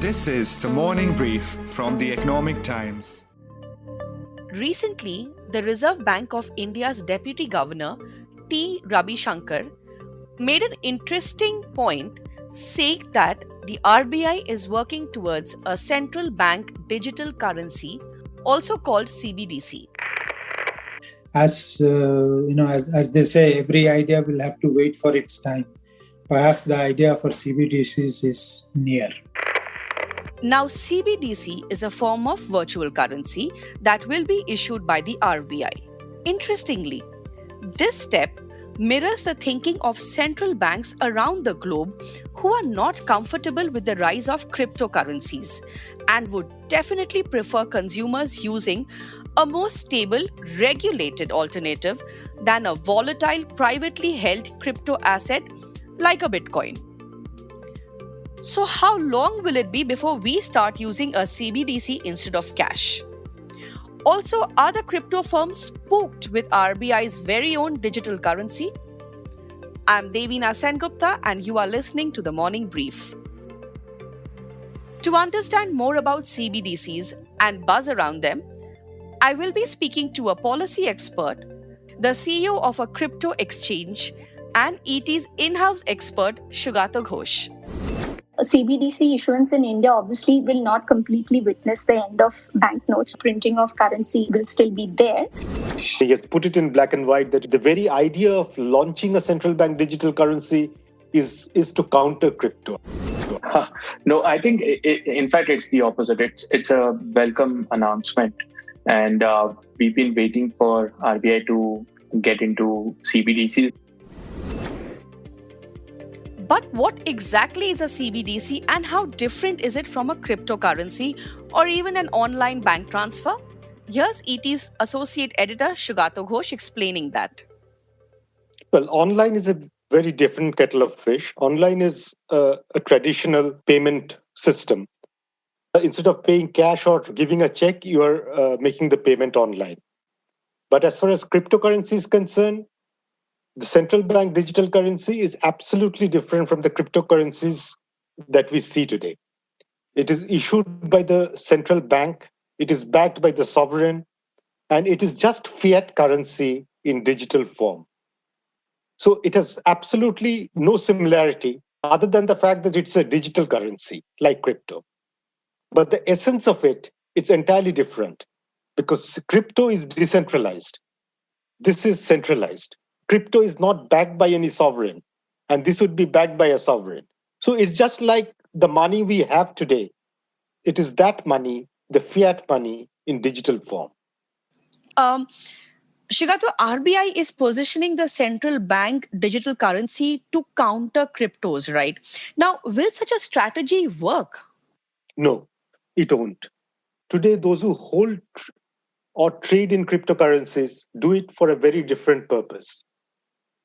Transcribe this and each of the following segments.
This is the morning brief from the Economic Times. Recently, the Reserve Bank of India's Deputy Governor, T. Ravi Shankar, made an interesting point saying that the RBI is working towards a central bank digital currency, also called CBDC. As they say, every idea will have to wait for its time. Perhaps the idea for CBDCs is near. Now, CBDC is a form of virtual currency that will be issued by the RBI. Interestingly, this step mirrors the thinking of central banks around the globe who are not comfortable with the rise of cryptocurrencies and would definitely prefer consumers using a more stable, regulated alternative than a volatile, privately held crypto asset like a Bitcoin. So, how long will it be before we start using a CBDC instead of cash? Also, are the crypto firms spooked with RBI's very own digital currency? I'm Devina Sengupta and you are listening to the Morning Brief. To understand more about CBDCs and buzz around them, I will be speaking to a policy expert, the CEO of a crypto exchange, and ET's in-house expert, Sugata Ghosh. CBDC issuance in India obviously will not completely witness the end of banknotes. Printing of currency will still be there. He has put it in black and white that the very idea of launching a central bank digital currency is to counter crypto. No, I think in fact it's the opposite. It's a welcome announcement, and we've been waiting for RBI to get into CBDC. But what exactly is a CBDC and how different is it from a cryptocurrency or even an online bank transfer? Here's ET's Associate Editor Sugata Ghosh explaining that. Well, online is a very different kettle of fish. Online is a traditional payment system. Instead of paying cash or giving a check, you are making the payment online. But as far as cryptocurrency is concerned, the central bank digital currency is absolutely different from the cryptocurrencies that we see today. It is issued by the central bank, it is backed by the sovereign, and it is just fiat currency in digital form. So it has absolutely no similarity other than the fact that it's a digital currency like crypto. But the essence of it's entirely different because crypto is decentralized. This is centralized. Crypto is not backed by any sovereign, and this would be backed by a sovereign. So it's just like the money we have today. It is that money, the fiat money in digital form. Sugata, RBI is positioning the central bank digital currency to counter cryptos, right? Now, will such a strategy work? No, it won't. Today, those who hold or trade in cryptocurrencies do it for a very different purpose.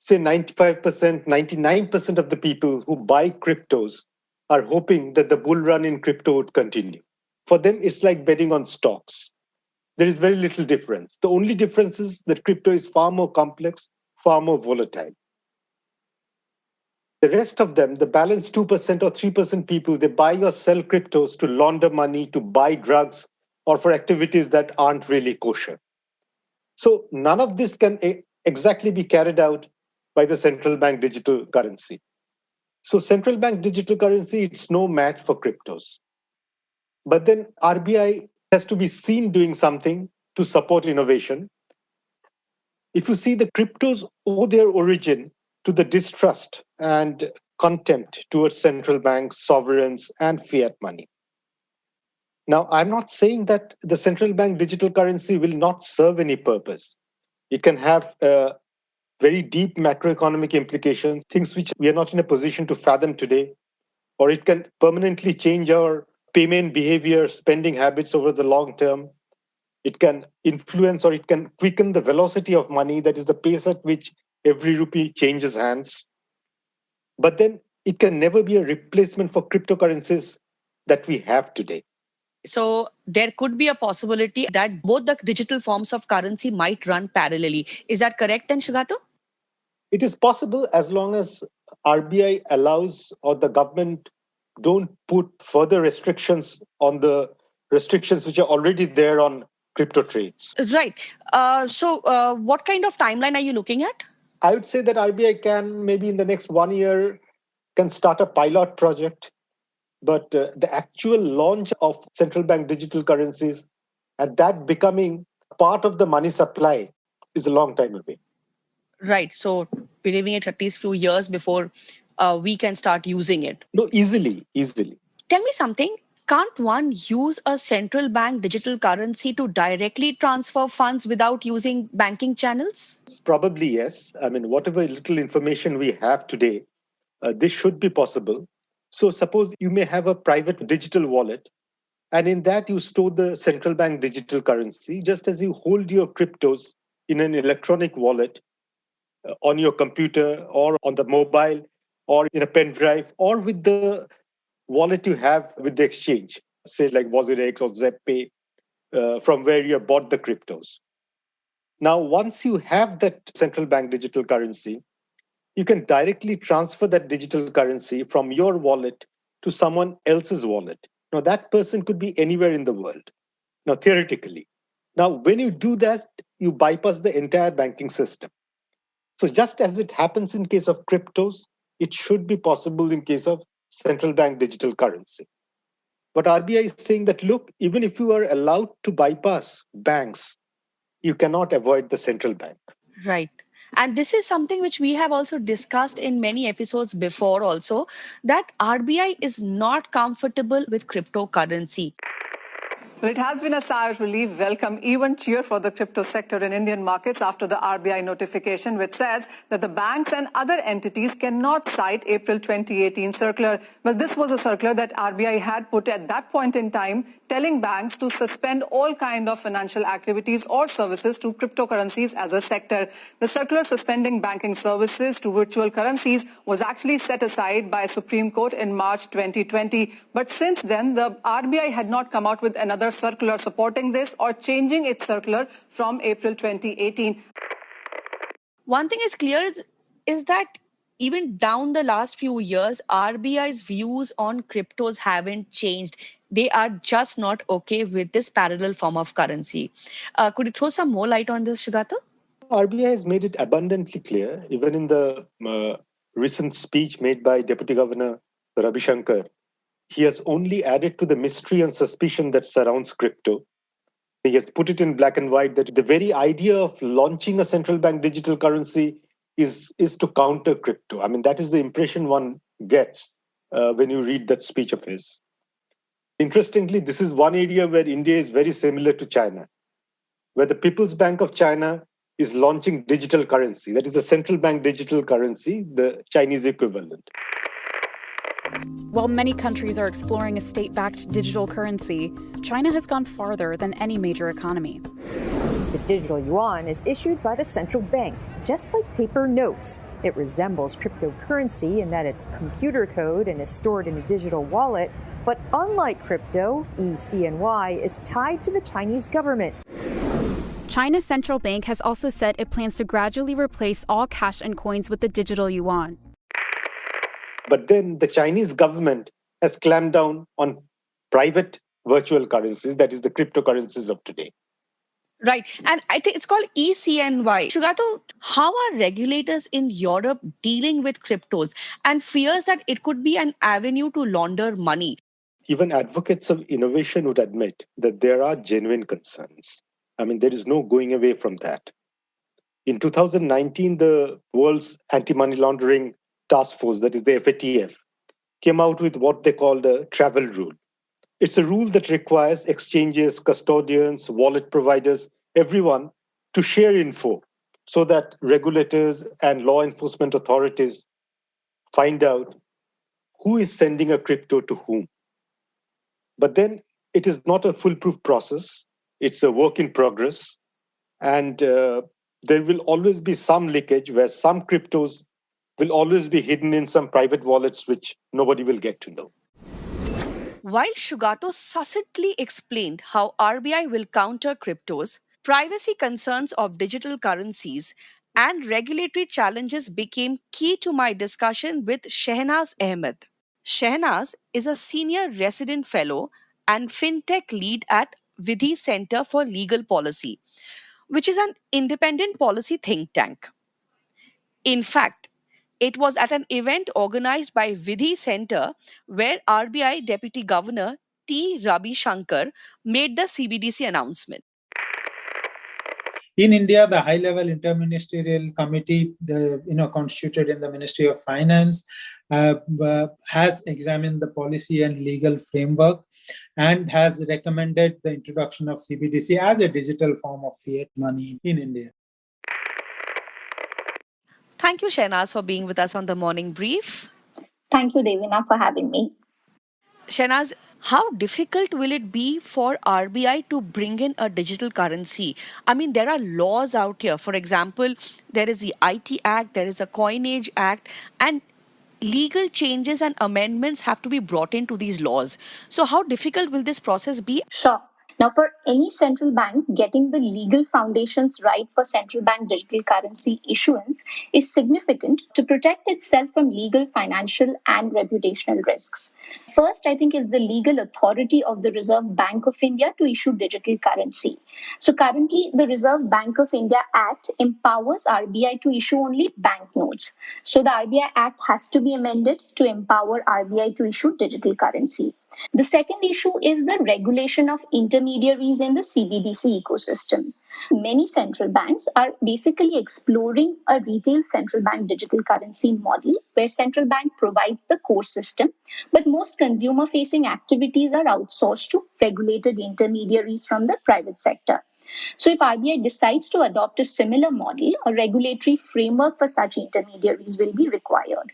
Say 95%, 99% of the people who buy cryptos are hoping that the bull run in crypto would continue. For them, it's like betting on stocks. There is very little difference. The only difference is that crypto is far more complex, far more volatile. The rest of them, the balance 2% or 3% people, they buy or sell cryptos to launder money, to buy drugs, or for activities that aren't really kosher. So none of this can exactly be carried out by the central bank digital currency. So central bank digital currency, it's no match for cryptos. But then RBI has to be seen doing something to support innovation. If you see, the cryptos owe their origin to the distrust and contempt towards central banks, sovereigns, and fiat money. Now, I'm not saying that the central bank digital currency will not serve any purpose. It can have very deep macroeconomic implications, things which we are not in a position to fathom today, or it can permanently change our payment behavior, spending habits over the long term. It can influence or it can quicken the velocity of money, that is the pace at which every rupee changes hands. But then it can never be a replacement for cryptocurrencies that we have today. So there could be a possibility that both the digital forms of currency might run parallelly. Is that correct then, Sugata? It is possible as long as RBI allows or the government don't put further restrictions on the restrictions which are already there on crypto trades. Right. So what kind of timeline are you looking at? I would say that RBI can maybe in the next 1 year can start a pilot project, but the actual launch of central bank digital currencies and that becoming part of the money supply is a long time away. Right. So we're leaving it at least few years before we can start using it. No, easily. Tell me something. Can't one use a central bank digital currency to directly transfer funds without using banking channels? Probably yes. I mean, whatever little information we have today, this should be possible. So suppose you may have a private digital wallet, and in that you store the central bank digital currency, just as you hold your cryptos in an electronic wallet on your computer or on the mobile or in a pen drive or with the wallet you have with the exchange, say like WazirX or ZepPay, from where you have bought the cryptos. Now, once you have that central bank digital currency, you can directly transfer that digital currency from your wallet to someone else's wallet. Now, that person could be anywhere in the world. Now, theoretically. Now, when you do that, you bypass the entire banking system. So just as it happens in case of cryptos, it should be possible in case of central bank digital currency. But RBI is saying that, look, even if you are allowed to bypass banks, you cannot avoid the central bank. Right. And this is something which we have also discussed in many episodes before also, that RBI is not comfortable with cryptocurrency. Well, it has been a sigh of relief, welcome, even cheer for the crypto sector in Indian markets after the RBI notification, which says that the banks and other entities cannot cite April 2018 circular. Well, this was a circular that RBI had put at that point in time, telling banks to suspend all kind of financial activities or services to cryptocurrencies as a sector. The circular suspending banking services to virtual currencies was actually set aside by Supreme Court in March 2020. But since then, the RBI had not come out with another circular supporting this or changing its circular from April 2018. One thing is clear is that even down the last few years, RBI's views on cryptos haven't changed. They are just not okay with this parallel form of currency. Could you throw some more light on this, Sugata? RBI has made it abundantly clear, even in the recent speech made by Deputy Governor Ravi Shankar. He has only added to the mystery and suspicion that surrounds crypto. He has put it in black and white that the very idea of launching a central bank digital currency is to counter crypto. I mean, that is the impression one gets when you read that speech of his. Interestingly, this is one area where India is very similar to China, where the People's Bank of China is launching digital currency. That is a central bank digital currency, the Chinese equivalent. While many countries are exploring a state-backed digital currency, China has gone farther than any major economy. The digital yuan is issued by the central bank, just like paper notes. It resembles cryptocurrency in that it's computer code and is stored in a digital wallet. But unlike crypto, eCNY is tied to the Chinese government. China's central bank has also said it plans to gradually replace all cash and coins with the digital yuan. But then the Chinese government has clamped down on private virtual currencies, that is the cryptocurrencies of today. Right. And I think it's called eCNY. Sugata, how are regulators in Europe dealing with cryptos and fears that it could be an avenue to launder money? Even advocates of innovation would admit that there are genuine concerns. I mean, there is no going away from that. In 2019, the world's anti-money laundering task force, that is the FATF, came out with what they called a travel rule. It's a rule that requires exchanges, custodians, wallet providers, everyone to share info so that regulators and law enforcement authorities find out who is sending a crypto to whom. But then it is not a foolproof process. It's a work in progress. And there will always be some leakage where some cryptos will always be hidden in some private wallets which nobody will get to know. While Sugata succinctly explained how RBI will counter cryptos, privacy concerns of digital currencies and regulatory challenges became key to my discussion with Shehnaz Ahmed. Shehnaz is a senior resident fellow and fintech lead at Vidhi Centre for Legal Policy, which is an independent policy think tank. In fact, it was at an event organized by Vidhi Centre where RBI Deputy Governor T. Ravi Shankar made the CBDC announcement. In India, the high-level interministerial committee, constituted in the Ministry of Finance, has examined the policy and legal framework and has recommended the introduction of CBDC as a digital form of fiat money in India. Thank you, Shehnaz, for being with us on the morning brief. Thank you, Devina, for having me. Shehnaz, how difficult will it be for RBI to bring in a digital currency? I mean, there are laws out here. For example, there is the IT Act, there is a Coinage Act, and legal changes and amendments have to be brought into these laws. So, how difficult will this process be? Sure. Now, for any central bank, getting the legal foundations right for central bank digital currency issuance is significant to protect itself from legal, financial, and reputational risks. First, I think, is the legal authority of the Reserve Bank of India to issue digital currency. So, currently, the Reserve Bank of India Act empowers RBI to issue only banknotes. So, the RBI Act has to be amended to empower RBI to issue digital currency. The second issue is the regulation of intermediaries in the CBDC ecosystem. Many central banks are basically exploring a retail central bank digital currency model where central bank provides the core system, but most consumer-facing activities are outsourced to regulated intermediaries from the private sector. So if RBI decides to adopt a similar model, a regulatory framework for such intermediaries will be required.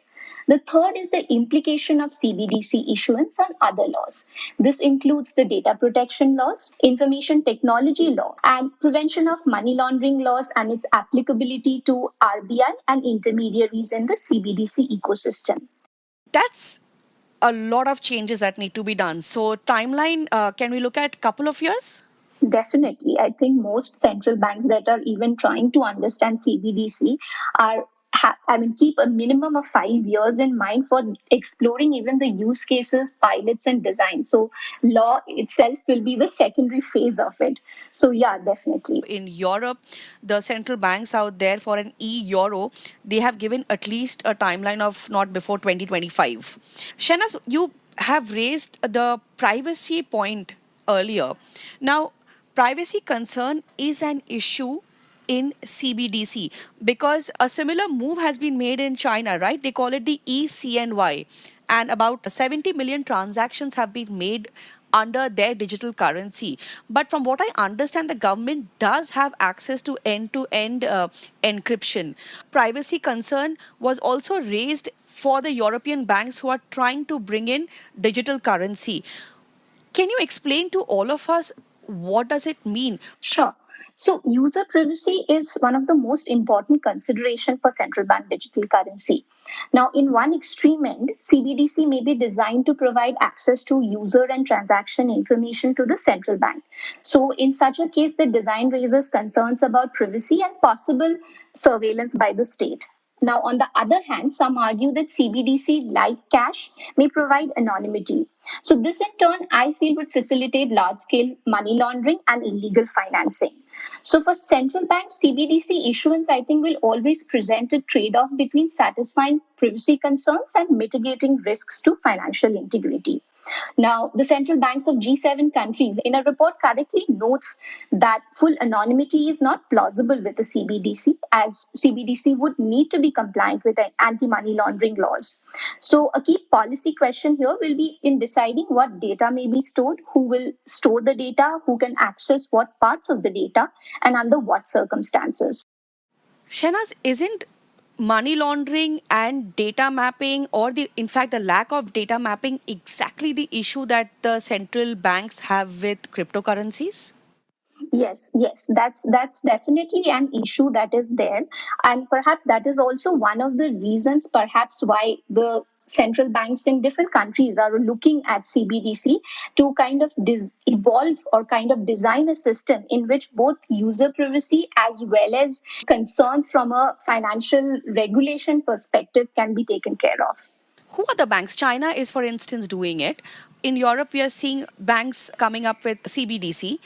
The third is the implication of CBDC issuance on other laws. This includes the data protection laws, information technology law, and prevention of money laundering laws and its applicability to RBI and intermediaries in the CBDC ecosystem. That's a lot of changes that need to be done. So, timeline, can we look at a couple of years? Definitely. I think most central banks that are even trying to understand CBDC are keep a minimum of 5 years in mind for exploring even the use cases, pilots, and design. So, law itself will be the secondary phase of it. So, yeah, definitely. In Europe, the central banks out there for an euro, they have given at least a timeline of not before 2025. Shehnaz, you have raised the privacy point earlier. Now, privacy concern is an issue in CBDC because a similar move has been made in China, right? They call it the ECNY, and about 70 million transactions have been made under their digital currency. But from what I understand, the government does have access to end-to-end encryption. Privacy concern was also raised for the European banks who are trying to bring in digital currency. Can you explain to all of us what does it mean? Sure. So, user privacy is one of the most important considerations for central bank digital currency. Now, in one extreme end, CBDC may be designed to provide access to user and transaction information to the central bank. So, in such a case, the design raises concerns about privacy and possible surveillance by the state. Now, on the other hand, some argue that CBDC, like cash, may provide anonymity. So, this in turn, I feel, would facilitate large scale money laundering and illegal financing. So, for central banks, CBDC issuance, I think, will always present a trade off between satisfying privacy concerns and mitigating risks to financial integrity. Now, the central banks of G7 countries in a report correctly notes that full anonymity is not plausible with the CBDC, as CBDC would need to be compliant with anti-money laundering laws. So, a key policy question here will be in deciding what data may be stored, who will store the data, who can access what parts of the data, and under what circumstances. Shehnaz, isn't money laundering and data mapping, or in fact the lack of data mapping, exactly the issue that the central banks have with cryptocurrencies? Yes, that's definitely an issue that is there, and perhaps that is also one of the reasons, perhaps, why the central banks in different countries are looking at CBDC to kind of evolve or kind of design a system in which both user privacy as well as concerns from a financial regulation perspective can be taken care of. Who are the banks? China is, for instance, doing it. In Europe, we are seeing banks coming up with CBDC.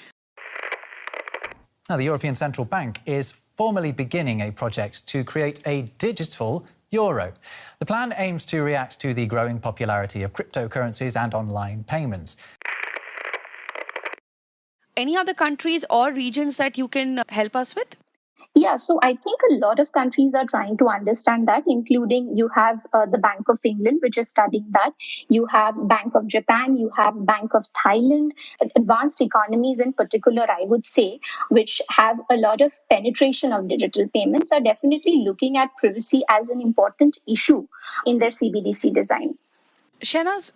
Now, the European Central Bank is formally beginning a project to create a digital euro. The plan aims to react to the growing popularity of cryptocurrencies and online payments. Any other countries or regions that you can help us with? Yeah, so I think a lot of countries are trying to understand that, including you have the Bank of England, which is studying that. You have Bank of Japan, you have Bank of Thailand, advanced economies in particular, I would say, which have a lot of penetration of digital payments, are definitely looking at privacy as an important issue in their CBDC design. Shehnaz,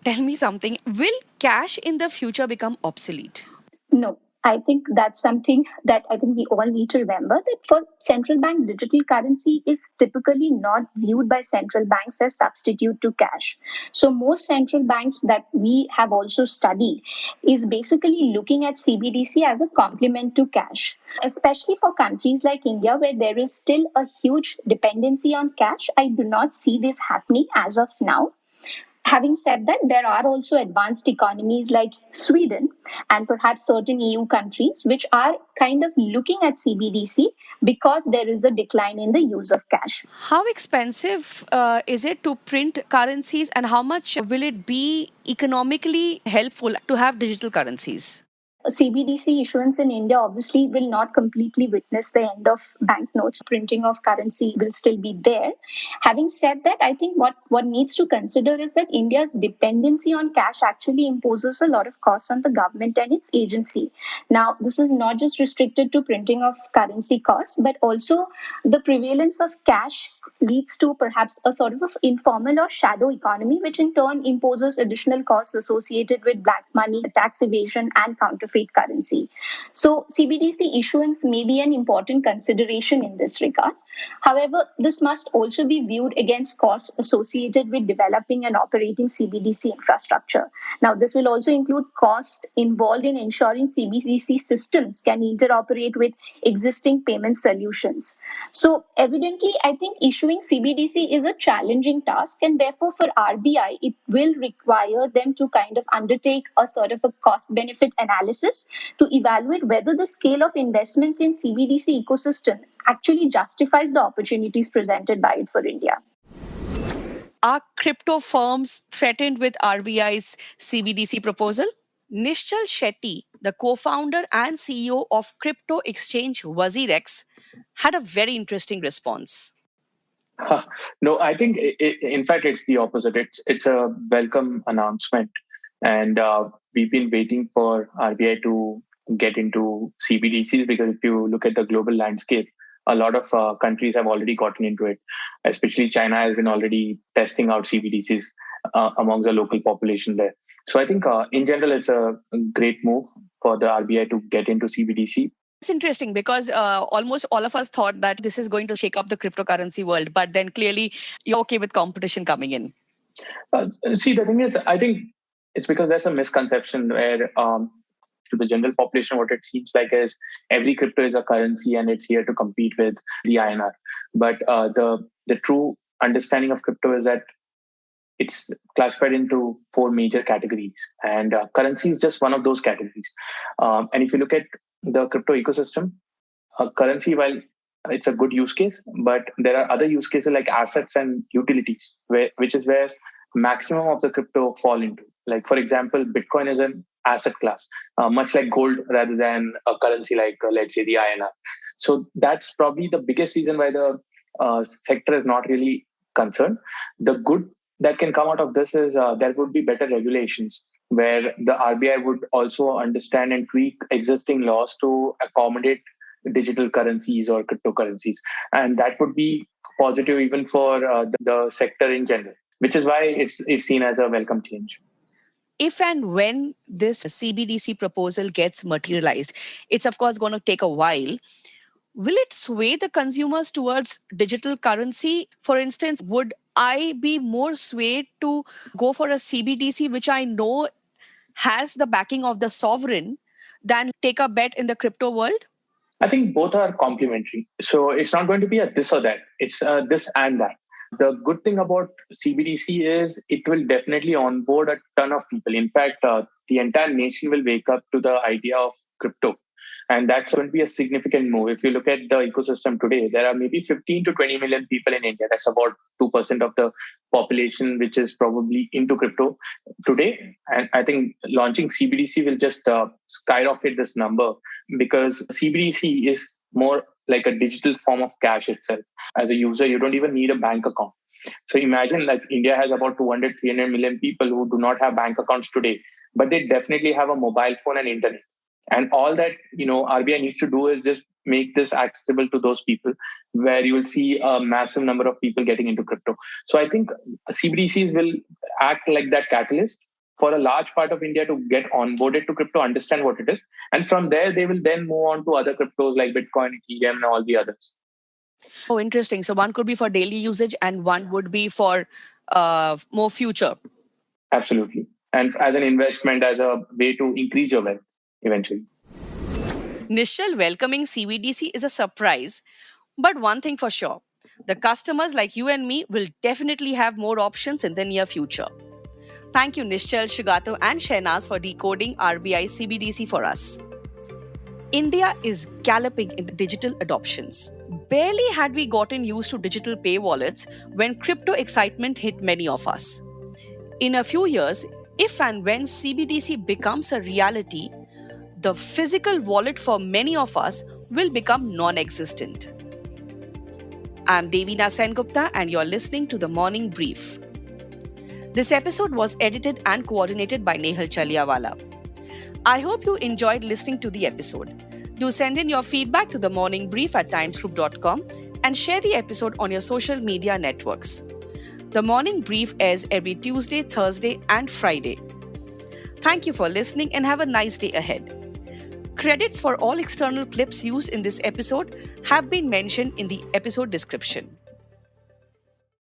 tell me something. Will cash in the future become obsolete? No. I think that's something that I think we all need to remember, that for central bank, digital currency is typically not viewed by central banks as substitute to cash. So most central banks that we have also studied is basically looking at CBDC as a complement to cash, especially for countries like India, where there is still a huge dependency on cash. I do not see this happening as of now. Having said that, there are also advanced economies like Sweden and perhaps certain EU countries which are kind of looking at CBDC because there is a decline in the use of cash. How expensive is it to print currencies, and how much will it be economically helpful to have digital currencies? CBDC issuance in India obviously will not completely witness the end of banknotes. Printing of currency will still be there. Having said that, I think what needs to consider is that India's dependency on cash actually imposes a lot of costs on the government and its agency. Now, this is not just restricted to printing of currency costs, but also the prevalence of cash leads to perhaps a sort of informal or shadow economy, which in turn imposes additional costs associated with black money, tax evasion, and counterfeit currency. So CBDC issuance may be an important consideration in this regard. However, this must also be viewed against costs associated with developing and operating CBDC infrastructure. Now, this will also include costs involved in ensuring CBDC systems can interoperate with existing payment solutions. So evidently, I think issuing CBDC is a challenging task, and therefore for RBI, it will require them to kind of undertake a sort of a cost-benefit analysis to evaluate whether the scale of investments in CBDC ecosystem actually justifies the opportunities presented by it for India. Are crypto firms threatened with RBI's CBDC proposal? Nischal Shetty, the co-founder and CEO of crypto exchange WazirX, had a very interesting response. No, I think in fact it's the opposite. It's a welcome announcement, and we've been waiting for RBI to get into CBDCs, because if you look at the global landscape, a lot of countries have already gotten into it. Especially China has been already testing out CBDCs amongst the local population there. So I think in general, it's a great move for the RBI to get into CBDC. It's interesting because almost all of us thought that this is going to shake up the cryptocurrency world, but then clearly you're okay with competition coming in. See, the thing is, I think it's because there's a misconception where to the general population, what it seems like is every crypto is a currency and it's here to compete with the INR. But the true understanding of crypto is that it's classified into 4 major categories, and currency is just one of those categories. And if you look at the crypto ecosystem, currency, while it's a good use case, but there are other use cases like assets and utilities, which is where maximum of the crypto fall into. Like, for example, Bitcoin is an asset class, much like gold, rather than a currency like, let's say, the INR. So that's probably the biggest reason why the sector is not really concerned. The good that can come out of this is there would be better regulations, where the RBI would also understand and tweak existing laws to accommodate digital currencies or cryptocurrencies. And that would be positive even for the sector in general, which is why it's seen as a welcome change. If and when this CBDC proposal gets materialized, it's of course going to take a while. Will it sway the consumers towards digital currency? For instance, would I be more swayed to go for a CBDC, which I know has the backing of the sovereign, than take a bet in the crypto world? I think both are complementary. So it's not going to be a this or that. It's this and that. The good thing about CBDC is it will definitely onboard a ton of people. In fact, the entire nation will wake up to the idea of crypto. And that's going to be a significant move. If you look at the ecosystem today, there are maybe 15 to 20 million people in India. That's about 2% of the population, which is probably into crypto today. And I think launching CBDC will just skyrocket this number, because CBDC is more like a digital form of cash itself. As a user, you don't even need a bank account. So imagine like India has about 200, 300 million people who do not have bank accounts today, but they definitely have a mobile phone and internet. And all that, RBI needs to do is just make this accessible to those people, where you will see a massive number of people getting into crypto. So I think CBDCs will act like that catalyst for a large part of India to get onboarded to crypto, understand what it is. And from there, they will then move on to other cryptos like Bitcoin, Ethereum, and all the others. Oh, interesting. So one could be for daily usage and one would be for more future. Absolutely. And as an investment, as a way to increase your wealth eventually. Nischal welcoming CBDC is a surprise. But one thing for sure, the customers like you and me will definitely have more options in the near future. Thank you, Nischal, Sugata, and Shehnaz for decoding RBI CBDC for us. India is galloping in the digital adoptions. Barely had we gotten used to digital pay wallets when crypto excitement hit many of us. In a few years, if and when CBDC becomes a reality, the physical wallet for many of us will become non-existent. I'm Devina Sengupta and you're listening to The Morning Brief. This episode was edited and coordinated by Nehal Chaliawala. I hope you enjoyed listening to the episode. Do send in your feedback to themorningbrief@timesgroup.com and share the episode on your social media networks. The Morning Brief airs every Tuesday, Thursday, and Friday. Thank you for listening and have a nice day ahead. Credits for all external clips used in this episode have been mentioned in the episode description.